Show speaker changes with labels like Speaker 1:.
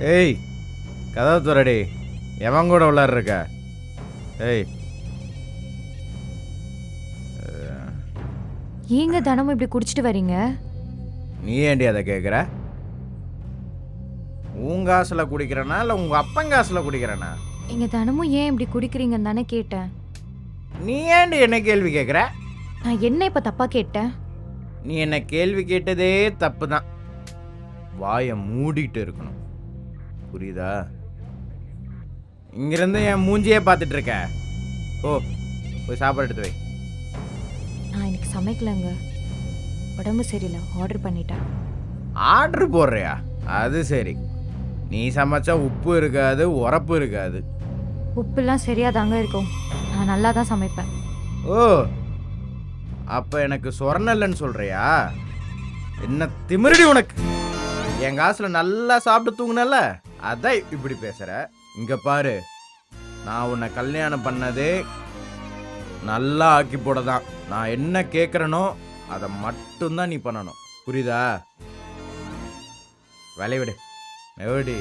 Speaker 1: ஏய், கதவு துறடி. எவன் கூட விளாட்ருக்க? ஏய்,
Speaker 2: ஏங்க தினமும் இப்படி குடிச்சிட்டு வரீங்க?
Speaker 1: நீ ஏண்டி அதை கேட்குற? உன் காசில் குடிக்கிறனா இல்லை உங்கள் அப்பன் காசில் குடிக்கிறனா?
Speaker 2: நீங்க தினமும் ஏன் இப்படி குடிக்கிறீங்கன்னு தானே கேட்டேன்.
Speaker 1: நீ ஏண்டி என்ன கேள்வி கேட்குற?
Speaker 2: நான் என்ன இப்ப தப்பா கேட்டேன்?
Speaker 1: நீ என்ன கேள்வி கேட்டதே தப்பு தான். வாயை மூடிட்டு இருக்கணும், புரியுதா? இங்கிருந்து என் மூஞ்சியே பார்த்துட்டு இருக்க. ஓ, போய் சாப்பாடு எடுத்து வை.
Speaker 2: நான் இன்னைக்கு சமைக்கலங்க, உடம்பு சரியில்லை, ஆர்டர் பண்ணிட்டேன்.
Speaker 1: ஆர்டர் போடுறியா? அது சரி. நீ சமைச்சா உப்பு இருக்காது, உரப்பு இருக்காது.
Speaker 2: உப்புலாம் சரியா தாங்க இருக்கும், நான் நல்லா தான் சமைப்பேன்.
Speaker 1: ஓ, அப்போ எனக்கு சொரணல்லன்னு சொல்கிறியா? என்ன திமிருடி உனக்கு? என் காசில் நல்லா சாப்பிட்டு தூங்குனல, அதான் இப்படி பேசுகிற. இங்கே பாரு, நான் உன்னை கல்யாணம் பண்ணதே நல்லா ஆக்கி போட தான். நான் என்ன கேட்குறேனோ அதை மட்டும்தான் நீ பண்ணணும், புரியுதா? வேலையை விடு. எப்படி